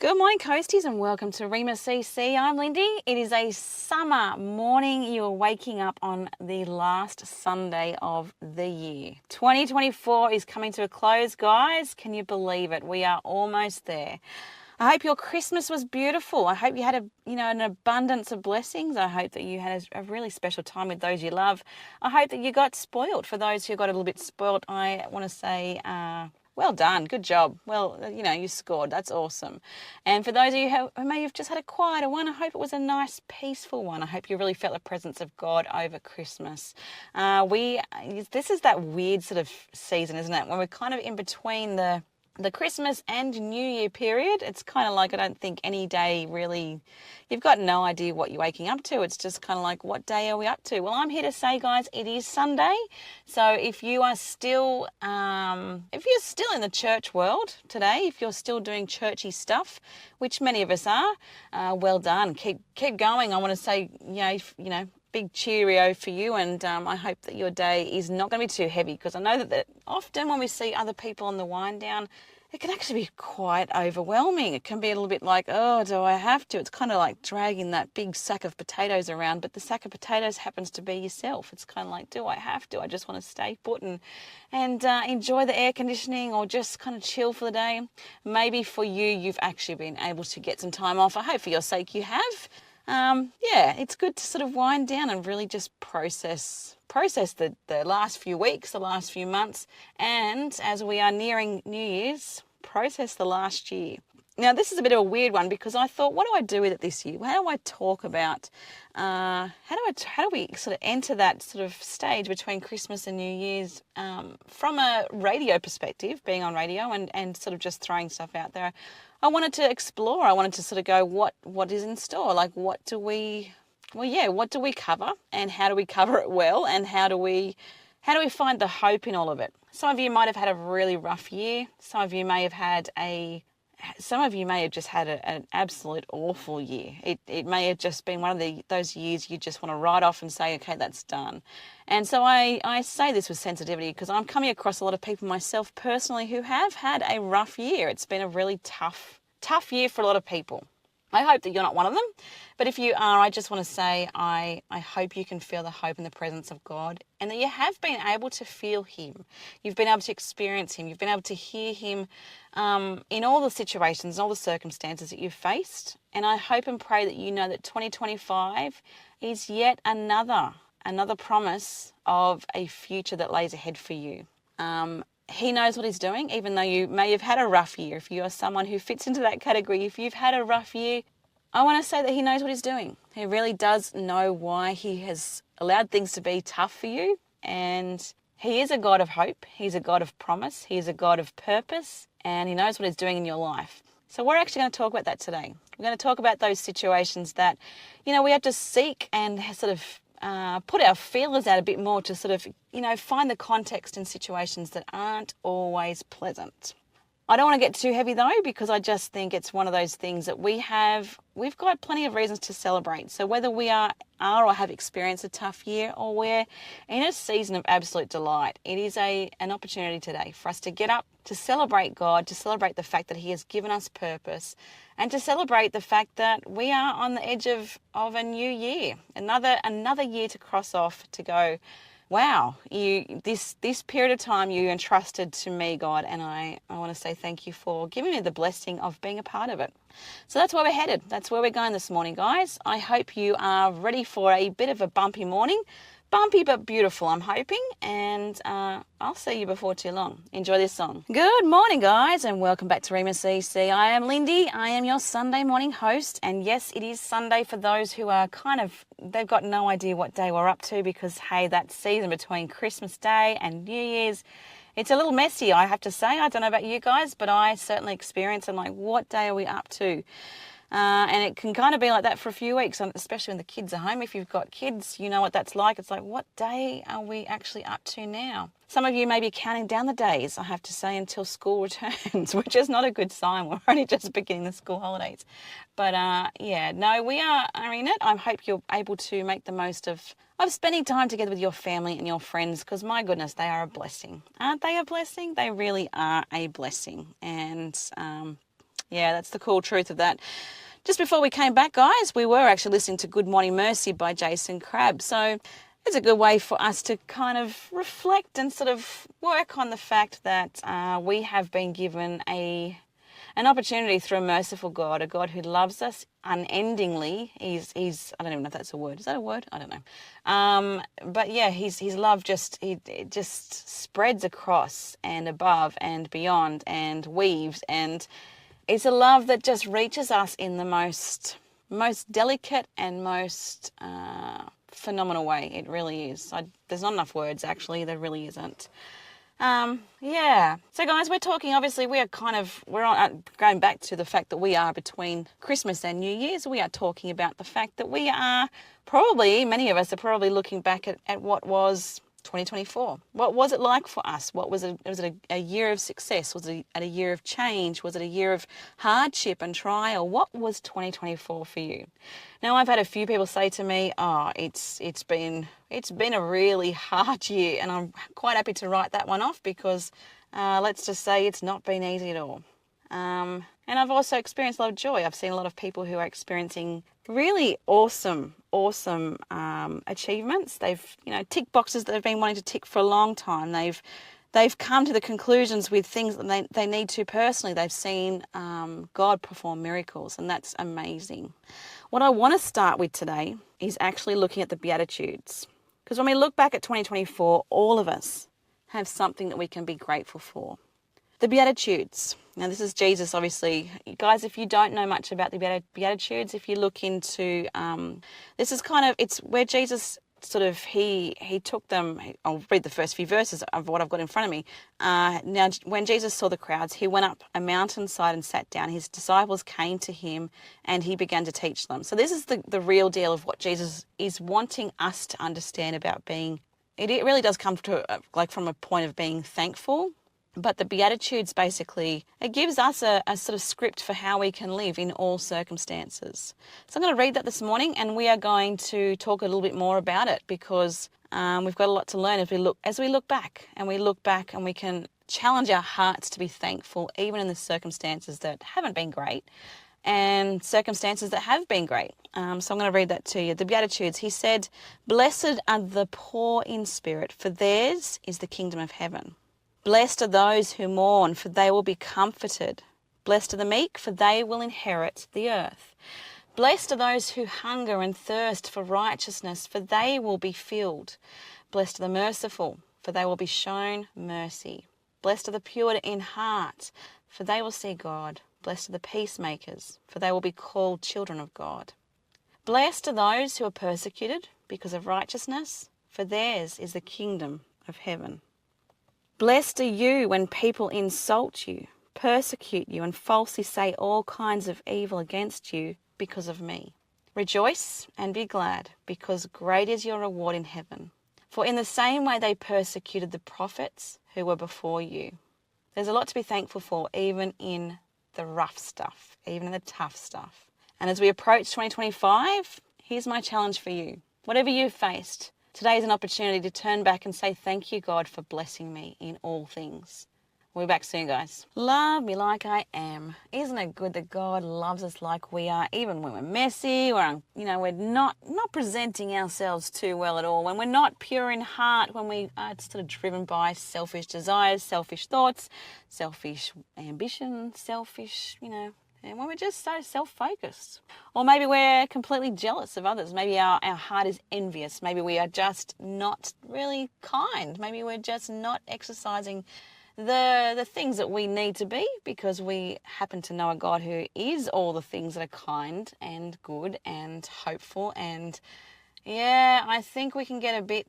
Good morning, Coasties, and welcome to Rhema CC. I'm Lindy. It is a summer morning. You are waking up on the last Sunday of the year. 2024 is coming to a close, guys. Can you believe it? We are almost there. I hope your Christmas was beautiful. I hope you had an abundance of blessings. I hope that you had a really special time with those you love. I hope that you got spoiled. For those who got a little bit spoiled, I want to say, well done, good job. Well, you scored. That's awesome. And for those of you who may have just had a quieter one, I hope it was a nice, peaceful one. I hope you really felt the presence of God over Christmas. This is that weird sort of season, isn't it? When we're kind of in between the Christmas and New Year period. It's kind of like, I don't think any day really, you've got no idea what you're waking up to. It's just kind of like, what day are we up to? Well, I'm here to say, guys, it is Sunday. So if you are still, in the church world today, if you're still doing churchy stuff, which many of us are, well done. Keep going. I want to say, big cheerio for you, and I hope that your day is not going to be too heavy, because I know that often when we see other people on the wind down, it can actually be quite overwhelming. It can be a little bit like, oh, do I have to? It's kind of like dragging that big sack of potatoes around, but the sack of potatoes happens to be yourself. It's kind of like, do I have to? I just want to stay put and enjoy the air conditioning, or just kind of chill for the day. Maybe for you, you've actually been able to get some time off. I hope for your sake you have. It's good to sort of wind down and really just process the last few weeks, the last few months, and as we are nearing New Year's, process the last year. Now, this is a bit of a weird one, because I thought, what do I do with it this year? How do I talk about, how do we sort of enter that sort of stage between Christmas and New Year's from a radio perspective, being on radio and sort of just throwing stuff out there. I wanted to explore. I wanted to sort of go, what is in store? Like, what do we cover, and how do we cover it well, and how do we find the hope in all of it? Some of you might have had a really rough year. Some of you may have just had an absolute awful year. It may have just been one of those years you just want to write off and say, okay, that's done. And so I say this with sensitivity, because I'm coming across a lot of people myself personally who have had a rough year. It's been a really tough year for a lot of people. I hope that you're not one of them. But if you are, I just want to say I hope you can feel the hope and the presence of God, and that you have been able to feel Him. You've been able to experience Him. You've been able to hear Him in all the situations, all the circumstances that you've faced. And I hope and pray that you know that 2025 is yet another promise of a future that lays ahead for you. He knows what He's doing, even though you may have had a rough year. If you are someone who fits into that category, if you've had a rough year, I want to say that He knows what He's doing. He really does know why He has allowed things to be tough for you. And He is a God of hope. He's a God of promise. He is a God of purpose. And He knows what He's doing in your life. So we're actually going to talk about that today. We're going to talk about those situations that, we have to seek and sort of put our feelers out a bit more to sort of, find the context in situations that aren't always pleasant. I don't want to get too heavy though, because I just think it's one of those things that we've got plenty of reasons to celebrate. So whether we are or have experienced a tough year, or we're in a season of absolute delight, it is an opportunity today for us to get up, to celebrate God, to celebrate the fact that He has given us purpose, and to celebrate the fact that we are on the edge of a new year, another year to cross off, to go, wow, this period of time you entrusted to me, God, and I want to say thank you for giving me the blessing of being a part of it. So that's where we're headed. That's where we're going this morning, guys. I hope you are ready for a bit of a bumpy morning. Bumpy but beautiful, I'm hoping, and I'll see you before too long. Enjoy this song. Good morning, guys, and welcome back to Rhema CC. I am Lindy. I am your Sunday morning host, and yes, it is Sunday for those who are they've got no idea what day we're up to, because, hey, that season between Christmas Day and New Year's, it's a little messy, I have to say. I don't know about you guys, but I certainly experience, I'm like, what day are we up to? And it can kind of be like that for a few weeks, especially when the kids are home. If you've got kids, you know what that's like. It's like, what day are we actually up to now? Some of you may be counting down the days, I have to say, until school returns, which is not a good sign. We're only just beginning the school holidays. But we are in it. I hope you're able to make the most of spending time together with your family and your friends, because my goodness, they are a blessing. Aren't they a blessing? They really are a blessing. And Yeah, that's the cool truth of that. Just before we came back, guys, we were actually listening to Good Morning Mercy by Jason Crabb. So it's a good way for us to kind of reflect and sort of work on the fact that we have been given an opportunity through a merciful God, a God who loves us unendingly. He's I don't even know if that's a word. Is that a word? I don't know. But yeah, his love it just spreads across and above and beyond and weaves, and it's a love that just reaches us in the most delicate and most phenomenal way. It really is. There's not enough words, actually. There really isn't. Yeah. So guys, we're talking, obviously we're going back to the fact that we are between Christmas and New Year's. We are talking about the fact that many of us are probably looking back at what was 2024. What was it like for us? Was it a year of success? Was it a year of change? Was it a year of hardship and trial? What was 2024 for you? Now, I've had a few people say to me, it's been a really hard year, and I'm quite happy to write that one off because let's just say it's not been easy at all. And I've also experienced a lot of joy. I've seen a lot of people who are experiencing really awesome achievements. They've, ticked boxes that they've been wanting to tick for a long time. They've come to the conclusions with things that they need to personally. They've seen God perform miracles, and that's amazing. What I want to start with today is actually looking at the Beatitudes. Because when we look back at 2024, all of us have something that we can be grateful for. The Beatitudes. Now, this is Jesus, obviously. Guys, if you don't know much about the Beatitudes, if you look into, it's where Jesus he took them. I'll read the first few verses of what I've got in front of me. Now, when Jesus saw the crowds, he went up a mountainside and sat down. His disciples came to him and he began to teach them. So this is the real deal of what Jesus is wanting us to understand about being. It really does come to from a point of being thankful. But the Beatitudes, basically, it gives us a sort of script for how we can live in all circumstances. So I'm going to read that this morning, and we are going to talk a little bit more about it because we've got a lot to learn as we look back and we can challenge our hearts to be thankful even in the circumstances that haven't been great and circumstances that have been great. So I'm going to read that to you. The Beatitudes, he said, "Blessed are the poor in spirit, for theirs is the kingdom of heaven. Blessed are those who mourn, for they will be comforted. Blessed are the meek, for they will inherit the earth. Blessed are those who hunger and thirst for righteousness, for they will be filled. Blessed are the merciful, for they will be shown mercy. Blessed are the pure in heart, for they will see God. Blessed are the peacemakers, for they will be called children of God. Blessed are those who are persecuted because of righteousness, for theirs is the kingdom of heaven. Blessed are you when people insult you, persecute you, and falsely say all kinds of evil against you because of me. Rejoice and be glad, because great is your reward in heaven. For in the same way they persecuted the prophets who were before you." There's a lot to be thankful for, even in the rough stuff, even in the tough stuff. And as we approach 2025, here's my challenge for you. Whatever you've faced, today is an opportunity to turn back and say, thank you, God, for blessing me in all things. We'll be back soon, guys. Love me like I am. Isn't it good that God loves us like we are, even when we're messy, or we're not presenting ourselves too well at all, when we're not pure in heart, when we are sort of driven by selfish desires, selfish thoughts, selfish ambition, and when we're just so self-focused. Or maybe we're completely jealous of others. Maybe our heart is envious. Maybe we are just not really kind. Maybe we're just not exercising the things that we need to be, because we happen to know a God who is all the things that are kind and good and hopeful. And yeah, I think we can get a bit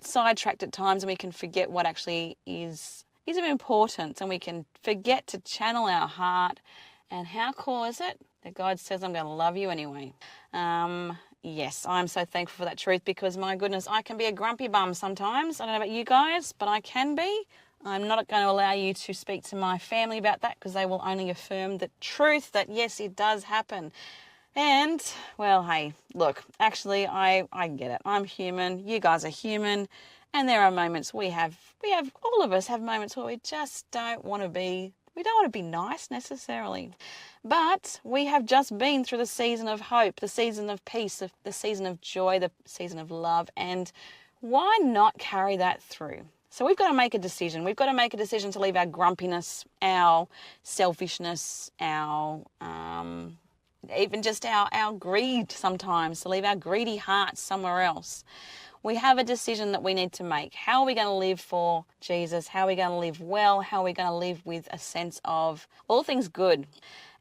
sidetracked at times, and we can forget what actually is of importance, and we can forget to channel our heart. And how cool is it that God says, I'm going to love you anyway? Yes, I'm so thankful for that truth, because my goodness, I can be a grumpy bum sometimes. I don't know about you guys, but I can be. I'm not going to allow you to speak to my family about that, because they will only affirm the truth that yes, it does happen. And, well, hey, look, actually, I get it. I'm human. You guys are human. And there are moments all of us have moments where we just don't want to be We don't want to be nice necessarily. But we have just been through the season of hope, the season of peace, the season of joy, the season of love. And why not carry that through? So we've got to make a decision. We've got to make a decision to leave our grumpiness, our selfishness, our even just our greed sometimes, to leave our greedy hearts somewhere else. We have a decision that we need to make. How are we going to live for Jesus? How are we going to live well? How are we going to live with a sense of all things good?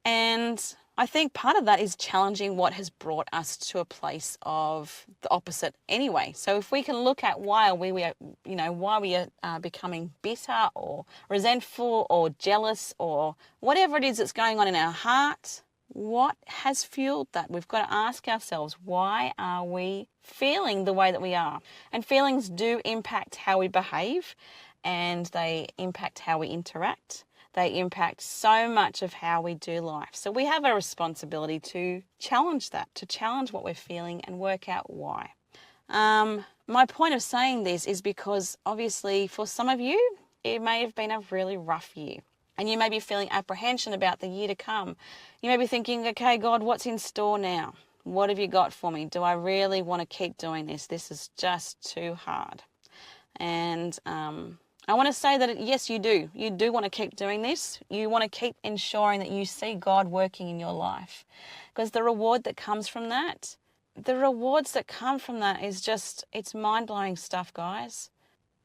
And I think part of that is challenging what has brought us to a place of the opposite anyway. So if we can look at why we are becoming bitter or resentful or jealous or whatever it is that's going on in our heart, what has fueled that? We've got to ask ourselves, why are we feeling the way that we are? And feelings do impact how we behave, and they impact how we interact. They impact so much of how we do life. So we have a responsibility to challenge that, to challenge what we're feeling and work out why. My point of saying this is because obviously for some of you, it may have been a really rough year. And you may be feeling apprehension about the year to come. You may be thinking, okay, God, what's in store now? What have you got for me? Do I really want to keep doing this? This is just too hard. And I want to say that, yes, you do. You do want to keep doing this. You want to keep ensuring that you see God working in your life. Because the reward that comes from that, is just, it's mind-blowing stuff, guys.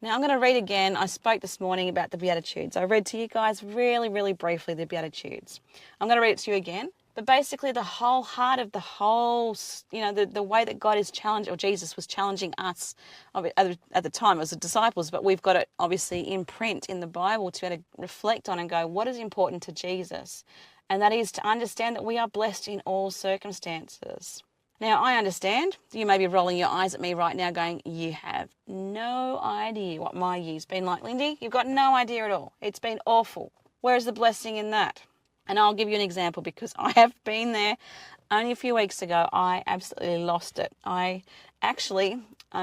Now, I'm going to read again. I spoke this morning about the Beatitudes. I read to you guys really, really briefly the Beatitudes. I'm going to read it to you again. But basically the whole heart of the whole, the way that God is challenged, or Jesus was challenging us at the time as the disciples, but we've got it obviously in print in the Bible to be able to reflect on and go, what is important to Jesus? And that is to understand that we are blessed in all circumstances. Now, I understand you may be rolling your eyes at me right now going, you have no idea what my year's been like, Lindy. You've got no idea at all. It's been awful. Where is the blessing in that? And I'll give you an example because I have been there. Only a few weeks ago, I absolutely lost it. I actually,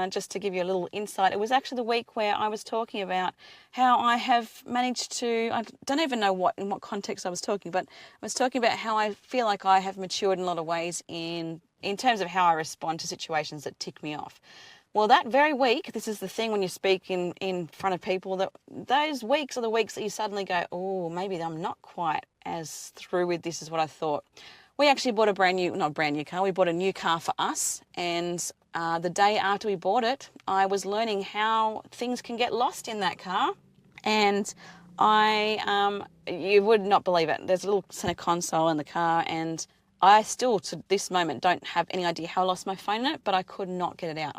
just to give you a little insight, it was actually the week where I was talking about how I have managed to, I don't even know in what context I was talking, but I was talking about how I feel like I have matured in a lot of ways in terms of how I respond to situations that tick me off. Well, that very week, this is the thing when you speak in front of people, that those weeks are the weeks that you suddenly go, oh, maybe I'm not quite as through with this as what I thought. We actually bought not a brand new car, we bought a new car for us. And the day after we bought it, I was learning how things can get lost in that car. And you would not believe it. There's a little center console in the car, and I still, to this moment, don't have any idea how I lost my phone in it, but I could not get it out.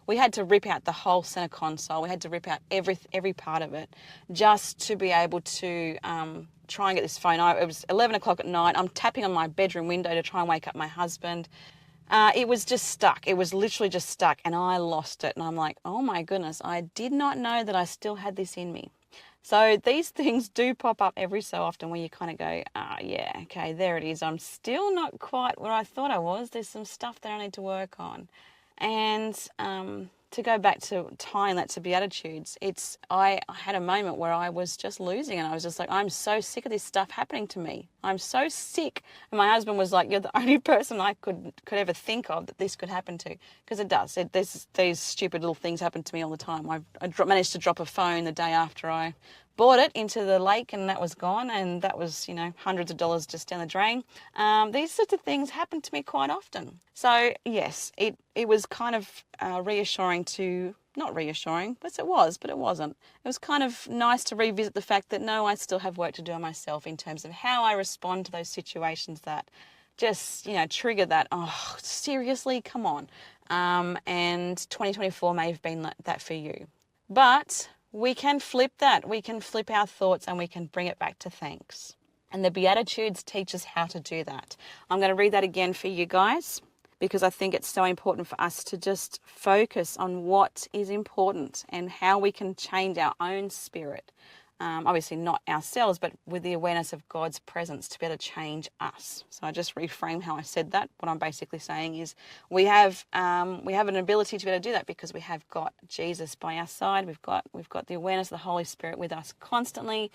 We had to rip out the whole center console. We had to rip out every part of it just to be able to try and get this phone out. It was 11 o'clock at night. I'm tapping on my bedroom window to try and wake up my husband. It was just stuck. It was literally just stuck, and I lost it. And I'm like, oh my goodness, I did not know that I still had this in me. So these things do pop up every so often where you kind of go, yeah, okay, there it is. I'm still not quite where I thought I was. There's some stuff that I need to work on. And to go back to tying that to Beatitudes, I had a moment where I was just losing, and I was just like, I'm so sick of this stuff happening to me. I'm so sick. And my husband was like, you're the only person I could ever think of that this could happen to, because it does. These stupid little things happen to me all the time. I managed to drop a phone the day after I bought it into the lake, and that was gone, and that was, hundreds of dollars just down the drain. These sorts of things happen to me quite often. So yes, it was kind of reassuring to, not reassuring, yes it was, but it wasn't. It was kind of nice to revisit the fact that no, I still have work to do on myself in terms of how I respond to those situations that just, trigger that, oh, seriously, come on. And 2024 may have been like that for you. But we can flip that. We can flip our thoughts and we can bring it back to thanks. And the Beatitudes teach us how to do that. I'm going to read that again for you guys because I think it's so important for us to just focus on what is important and how we can change our own spirit. Obviously not ourselves, but with the awareness of God's presence to be able to change us. So I just reframe how I said that. What I'm basically saying is we have an ability to be able to do that because we have got Jesus by our side. We've got the awareness of the Holy Spirit with us constantly,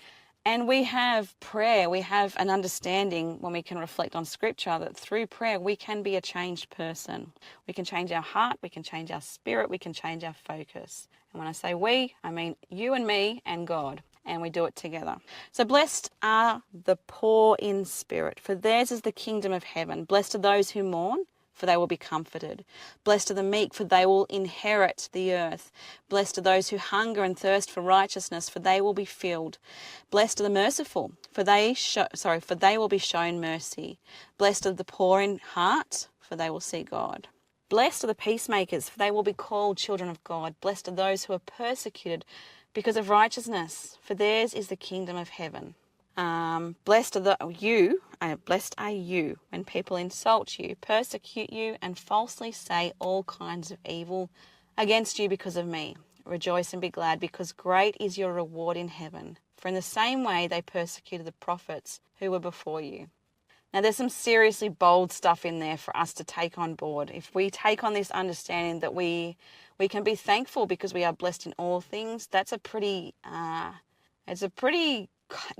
And we have prayer, we have an understanding when we can reflect on Scripture that through prayer we can be a changed person. We can change our heart, we can change our spirit, we can change our focus. And when I say we, I mean you and me and God, and we do it together. So blessed are the poor in spirit, for theirs is the kingdom of heaven. Blessed are those who mourn, for they will be comforted. Blessed are the meek, for they will inherit the earth. Blessed are those who hunger and thirst for righteousness, for they will be filled. Blessed are the merciful, for they will be shown mercy. Blessed are the poor in heart, for they will see God. Blessed are the peacemakers, for they will be called children of God. Blessed are those who are persecuted because of righteousness, for theirs is the kingdom of heaven. Blessed are you when people insult you, persecute you, and falsely say all kinds of evil against you because of me. Rejoice and be glad, because great is your reward in heaven. For in the same way they persecuted the prophets who were before you. Now there's some seriously bold stuff in there for us to take on board. If we take on this understanding that we can be thankful because we are blessed in all things, that's a pretty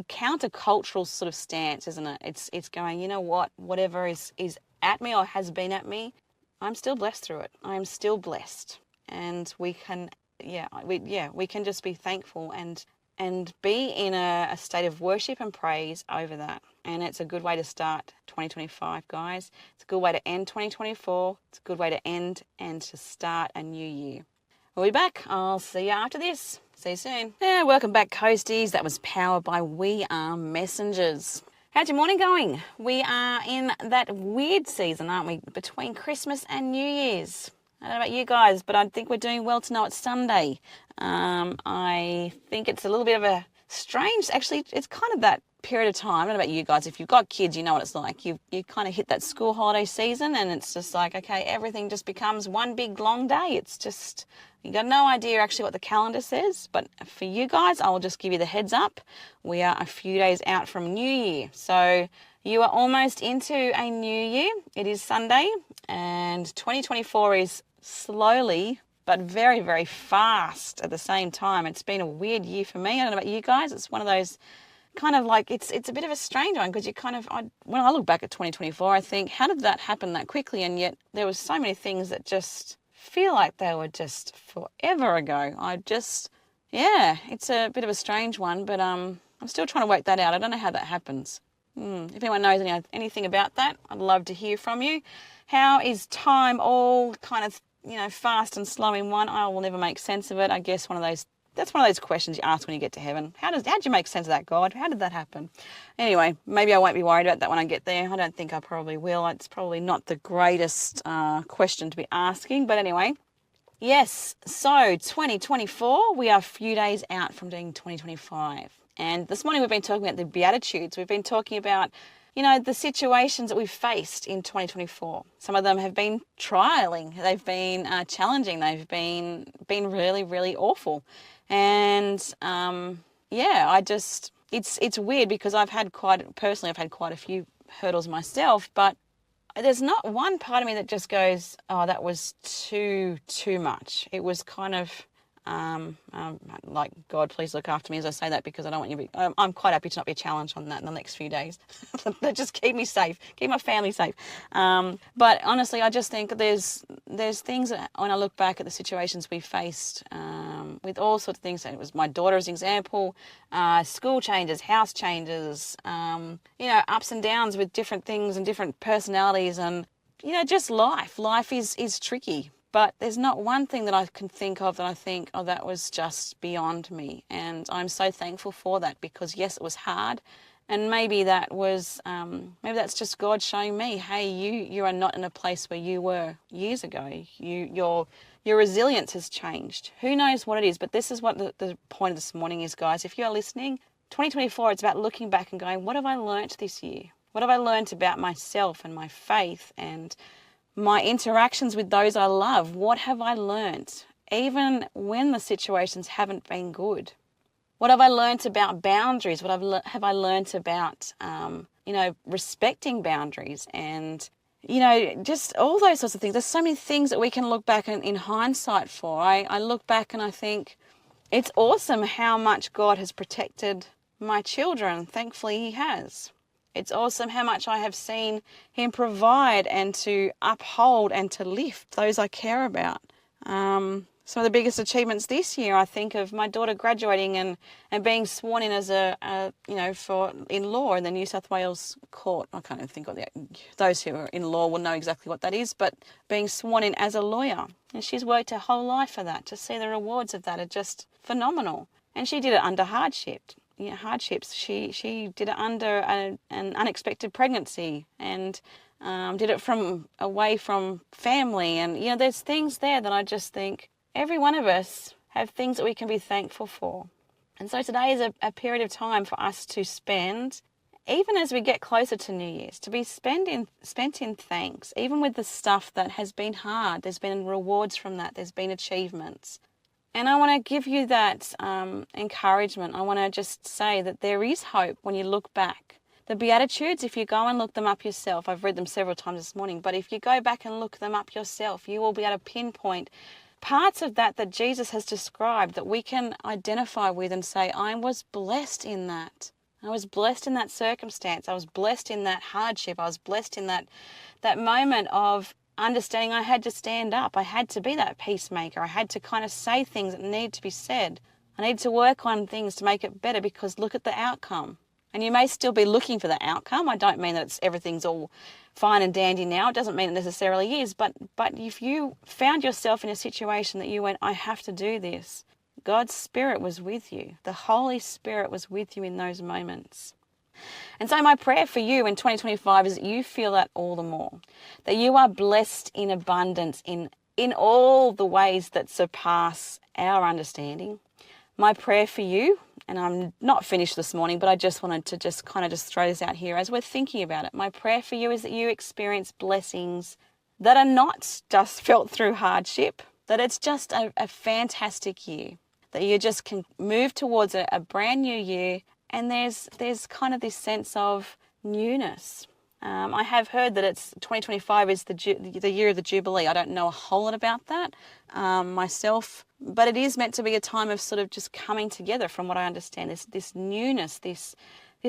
countercultural sort of stance, isn't it? It's going, you know what, whatever is at me or has been at me, I'm still blessed through it. I am still blessed, and we can just be thankful and be in a state of worship and praise over that. And it's a good way to start 2025, guys. It's a good way to end 2024. It's a good way to end and to start a new year. We'll be back. I'll see you after this. See you soon. Yeah, welcome back, Coasties. That was powered by We Are Messengers. How's your morning going? We are in that weird season, aren't we? Between Christmas and New Year's. I don't know about you guys, but I think we're doing well to know it's Sunday. I think it's a little bit of a strange, actually, it's kind of that period of time. I don't know about you guys. If you've got kids, you know what it's like. You kind of hit that school holiday season, and it's just like, okay, everything just becomes one big long day. It's just, you got no idea actually what the calendar says. But for you guys, I'll just give you the heads up. We are a few days out from New Year. So you are almost into a new year. It is Sunday, and 2024 is slowly but very, very fast at the same time. It's been a weird year for me. I don't know about you guys. It's one of those kind of like, it's a bit of a strange one, because you kind of, when I look back at 2024, I think, how did that happen that quickly? And yet there was so many things that just feel like they were just forever ago. It's a bit of a strange one, but I'm still trying to work that out. I don't know how that happens. If anyone knows anything about that, I'd love to hear from you. How is time all kind of, fast and slow in one? I will never make sense of it. I guess that's one of those questions you ask when you get to heaven. How did you make sense of that, God? How did that happen? Anyway, maybe I won't be worried about that when I get there. I don't think I probably will. It's probably not the greatest question to be asking. But anyway, yes, so 2024, we are a few days out from doing 2025. And this morning we've been talking about the Beatitudes. We've been talking about, the situations that we've faced in 2024. Some of them have been trialing. They've been challenging. They've been really, really awful. And it's weird, because I've had quite a few hurdles myself, but there's not one part of me that just goes, oh, that was too much. It was kind of like, God, please look after me as I say that, because I don't want you to be, I'm quite happy to not be challenged on that in the next few days. Just keep me safe, keep my family safe. But honestly, I just think there's things that, when I look back at the situations we faced, with all sorts of things, and it was my daughter's example, school changes, house changes, ups and downs with different things and different personalities, and, just life. Life is tricky. But there's not one thing that I can think of that I think, oh, that was just beyond me. And I'm so thankful for that, because yes, it was hard. And maybe that's just God showing me, hey, you are not in a place where you were years ago. Your resilience has changed. Who knows what it is? But this is what the point of this morning is, guys. If you are listening, 2024, it's about looking back and going, what have I learnt this year? What have I learnt about myself and my faith and my interactions with those I love? What have I learnt, even when the situations haven't been good? What have I learnt about boundaries? What have I learnt about, respecting boundaries, and, just all those sorts of things. There's so many things that we can look back in hindsight for. I look back and I think it's awesome how much God has protected my children. Thankfully, he has. It's awesome how much I have seen him provide and to uphold and to lift those I care about. Some of the biggest achievements this year, I think, of my daughter graduating and being sworn in as for in law in the New South Wales court. I can't even think of those who are in law will know exactly what that is, but being sworn in as a lawyer. And she's worked her whole life for that. To see the rewards of that are just phenomenal. And she did it under hardships. She did it under an unexpected pregnancy and did it from away from family. And, there's things there that I just think every one of us have things that we can be thankful for. And so today is a period of time for us to spend, even as we get closer to New Year's, to be spent in thanks, even with the stuff that has been hard. There's been rewards from that. There's been achievements. And I want to give you that encouragement. I want to just say that there is hope when you look back. The Beatitudes, if you go and look them up yourself, I've read them several times this morning, but if you go back and look them up yourself, you will be able to pinpoint parts of that Jesus has described that we can identify with and say, I was blessed in that. I was blessed in that circumstance. I was blessed in that hardship. I was blessed in that moment of understanding I had to stand up. I had to be that peacemaker. I had to kind of say things that need to be said. I need to work on things to make it better because look at the outcome. And you may still be looking for the outcome. I don't mean that everything's all fine and dandy now. It doesn't mean it necessarily is. But if you found yourself in a situation that you went, I have to do this, God's Spirit was with you. The Holy Spirit was with you in those moments. And so my prayer for you in 2025 is that you feel that all the more, that you are blessed in abundance in all the ways that surpass our understanding. My prayer for you, and I'm not finished this morning, but I just wanted to just throw this out here as we're thinking about it. My prayer for you is that you experience blessings that are not just felt through hardship, that it's just a fantastic year, that you just can move towards a brand new year. And there's kind of this sense of newness. I have heard that it's 2025 is the year of the Jubilee. I don't know a whole lot about that myself, but it is meant to be a time of sort of just coming together from what I understand. This newness, this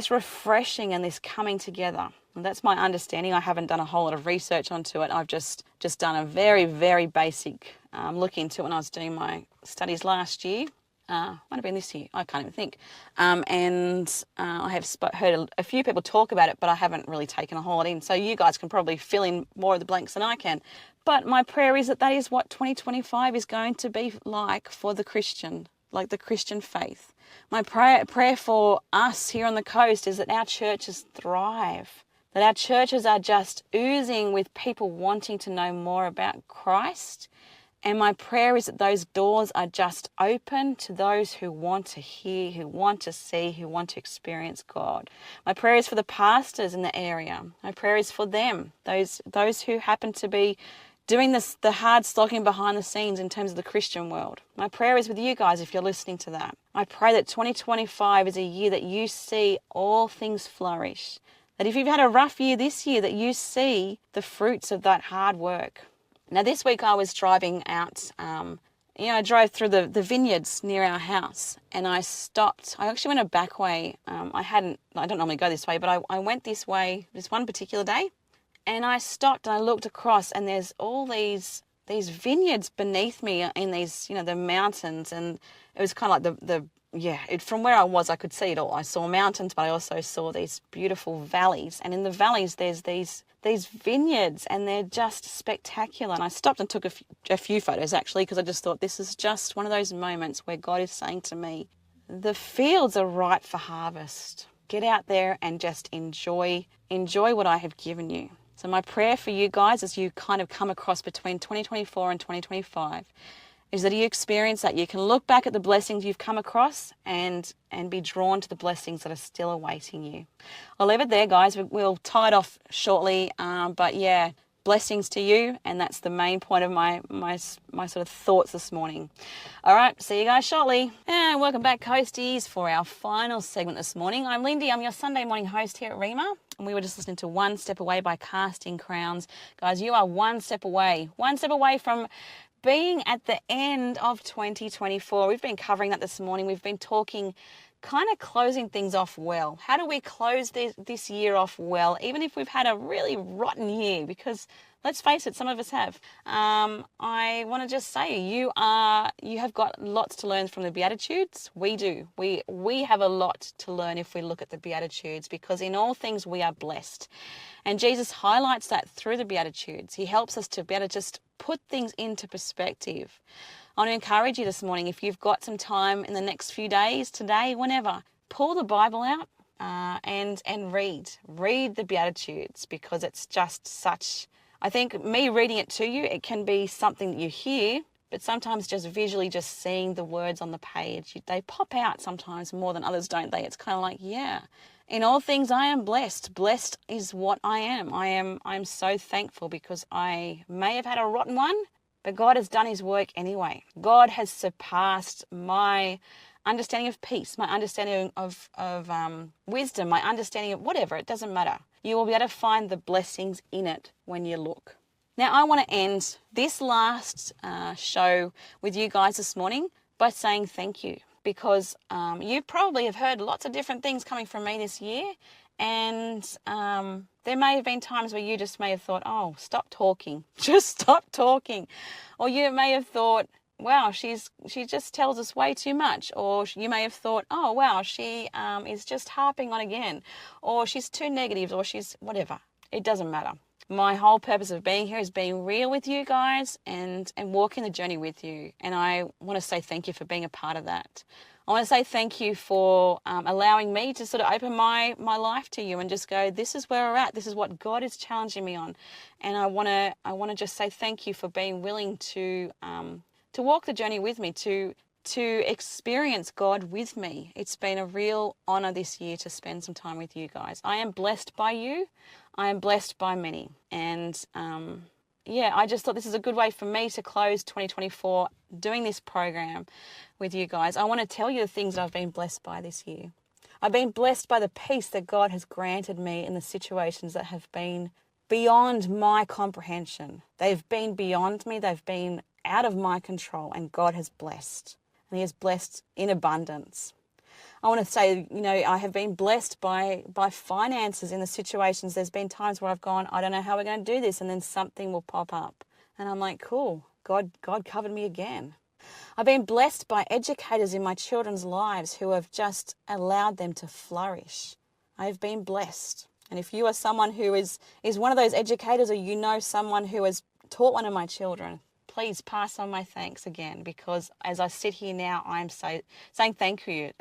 refreshing and this coming together. And that's my understanding. I haven't done a whole lot of research onto it. I've just done a very, very basic look into it when I was doing my studies last year. Might have been this year, I can't even think. I have heard a few people talk about it, but I haven't really taken a whole lot in. So you guys can probably fill in more of the blanks than I can. But my prayer is that is what 2025 is going to be like for the Christian, like the Christian faith. My prayer for us here on the coast is that our churches thrive, that our churches are just oozing with people wanting to know more about Christ. And my prayer is that those doors are just open to those who want to hear, who want to see, who want to experience God. My prayer is for the pastors in the area. My prayer is for them, those who happen to be doing the hard slocking behind the scenes in terms of the Christian world. My prayer is with you guys if you're listening to that. I pray that 2025 is a year that you see all things flourish. That if you've had a rough year this year, that you see the fruits of that hard work. Now, this week I was driving out, I drove through the vineyards near our house and I stopped. I actually went a back way. I don't normally go this way, but I went this way this one particular day and I stopped and I looked across and there's all these vineyards beneath me in these, the mountains, and it was kind of like from where I was, I could see it all. I saw mountains, but I also saw these beautiful valleys, and in the valleys there's these vineyards and they're just spectacular. And I stopped and took a few photos actually, because I just thought this is just one of those moments where God is saying to me, the fields are ripe for harvest. Get out there and just enjoy what I have given you. So my prayer for you guys as you kind of come across between 2024 and 2025 is that you experience that. You can look back at the blessings you've come across and be drawn to the blessings that are still awaiting you. I'll leave it there, guys. We'll tie it off shortly. But yeah, blessings to you. And that's the main point of my sort of thoughts this morning. All right, see you guys shortly. And welcome back, Coasties, for our final segment this morning. I'm Lindy. I'm your Sunday morning host here at Rhema. And we were just listening to One Step Away by Casting Crowns. Guys, you are one step away from being at the end of 2024. We've been covering that this morning. We've been talking kind of closing things off well. How do we close this year off well, even if we've had a really rotten year? Because let's face it, some of us have. I want to just say you have got lots to learn from the Beatitudes. We do. We have a lot to learn if we look at the Beatitudes, because in all things we are blessed. And Jesus highlights that through the Beatitudes. He helps us to be able to just put things into perspective. I want to encourage you this morning, if you've got some time in the next few days, today, whenever, pull the Bible out and read the Beatitudes, because it's just such, I think me reading it to you, it can be something that you hear, but sometimes just visually just seeing the words on the page, they pop out sometimes more than others, don't they? It's kind of like, yeah, in all things I am blessed. Blessed is what I am. I'm so thankful, because I may have had a rotten one, but God has done his work anyway. God has surpassed my understanding of peace, my understanding of wisdom, my understanding of whatever. It doesn't matter. You will be able to find the blessings in it when you look. Now, I want to end this last show with you guys this morning by saying thank you, because you probably have heard lots of different things coming from me this year. And there may have been times where you just may have thought, oh, stop talking, just stop talking. Or you may have thought, wow, she just tells us way too much. Or you may have thought, oh, wow, she is just harping on again. Or she's too negative, or she's whatever. It doesn't matter. My whole purpose of being here is being real with you guys and walking the journey with you. And I want to say thank you for being a part of that. I want to say thank you for allowing me to sort of open my life to you and just go, this is where we're at. This is what God is challenging me on. And I want to just say thank you for being willing to walk the journey with me, to experience God with me. It's been a real honor this year to spend some time with you guys. I am blessed by you. I am blessed by many. And I just thought this is a good way for me to close 2024 doing this program with you guys. I want to tell you the things that I've been blessed by this year. I've been blessed by the peace that God has granted me in the situations that have been beyond my comprehension. They've been beyond me. They've been out of my control, and God has blessed. And he has blessed in abundance. I want to say, I have been blessed by finances in the situations. There's been times where I've gone, I don't know how we're going to do this, and then something will pop up. And I'm like, cool, God covered me again. I've been blessed by educators in my children's lives who have just allowed them to flourish. I have been blessed. And if you are someone who is one of those educators, or you know someone who has taught one of my children, please pass on my thanks again, because as I sit here now, I'm saying thank you,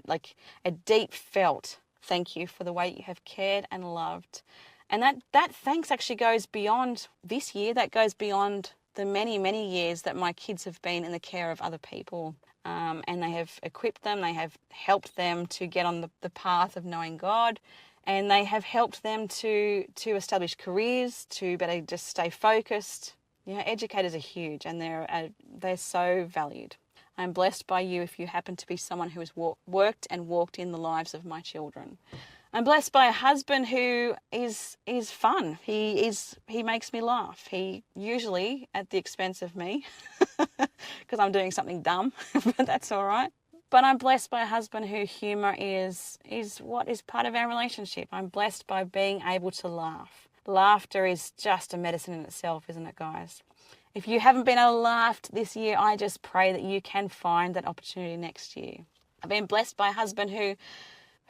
like a deep felt thank you for the way you have cared and loved. And that thanks actually goes beyond this year. That goes beyond the many, many years that my kids have been in the care of other people. And they have equipped them, they have helped them to get on the path of knowing God, and they have helped them to establish careers, to better just stay focused. Educators are huge, and they're so valued. I'm blessed by you if you happen to be someone who has worked and walked in the lives of my children. I'm blessed by a husband who is fun. He makes me laugh. He usually at the expense of me, because I'm doing something dumb, but that's all right. But I'm blessed by a husband who humor is what is part of our relationship. I'm blessed by being able to laugh. Laughter is just a medicine in itself, isn't it, guys? If you haven't been able to laugh this year, I just pray that you can find that opportunity next year. I've been blessed by a husband who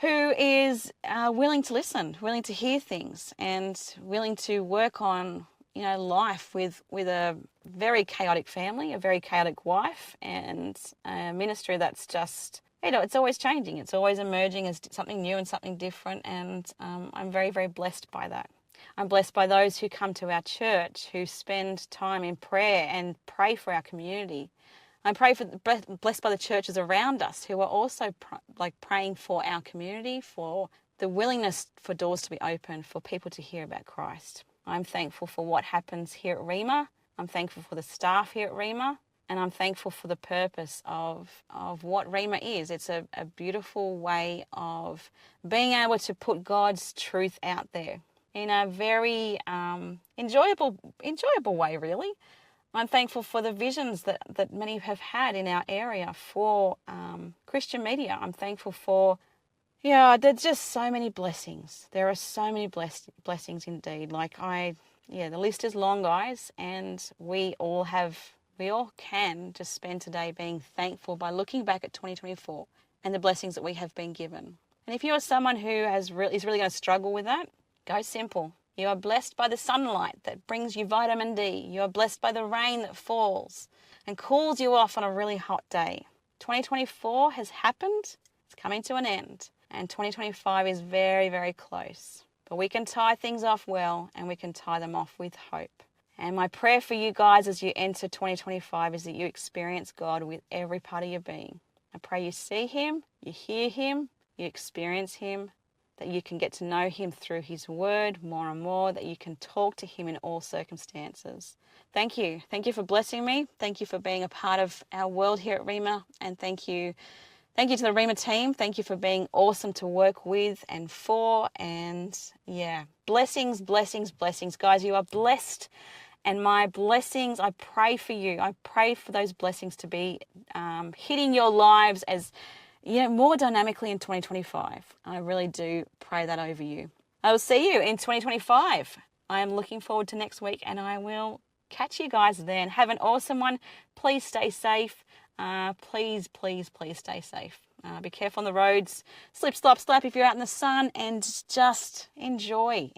is willing to listen, willing to hear things, and willing to work on life with a very chaotic family, a very chaotic wife, and a ministry that's just, it's always changing. It's always emerging as something new and something different, and I'm very, very blessed by that. I'm blessed by those who come to our church, who spend time in prayer and pray for our community. I'm blessed by the churches around us who are also praying for our community, for the willingness for doors to be open, for people to hear about Christ. I'm thankful for what happens here at Rhema. I'm thankful for the staff here at Rhema. And I'm thankful for the purpose of what Rhema is. It's a beautiful way of being able to put God's truth out there in a very enjoyable way, really. I'm thankful for the visions that many have had in our area for Christian media. I'm thankful for, there's just so many blessings. There are so many blessings indeed. The list is long, guys, and we all can just spend today being thankful by looking back at 2024 and the blessings that we have been given. And if you are someone who is really going to struggle with that, go simple. You are blessed by the sunlight that brings you vitamin D. You are blessed by the rain that falls and cools you off on a really hot day. 2024 has happened. It's coming to an end. And 2025 is very, very close. But we can tie things off well, and we can tie them off with hope. And my prayer for you guys as you enter 2025 is that you experience God with every part of your being. I pray you see him, you hear him, you experience him, that you can get to know him through his word more and more, that you can talk to him in all circumstances. Thank you. Thank you for blessing me. Thank you for being a part of our world here at Rhema. And thank you to the Rhema team. Thank you for being awesome to work with and for. And blessings, blessings, blessings. Guys, you are blessed. And my blessings, I pray for you. I pray for those blessings to be hitting your lives as more dynamically in 2025. I really do pray that over you. I will see you in 2025. I am looking forward to next week, and I will catch you guys then. Have an awesome one. Please stay safe. Please stay safe. Be careful on the roads. Slip, slap if you're out in the sun, and just enjoy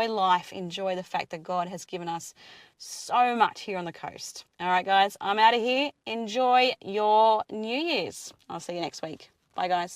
life. Enjoy the fact that God has given us so much here on the coast. All right, guys, I'm out of here. Enjoy your New Year's. I'll see you next week. Bye, guys.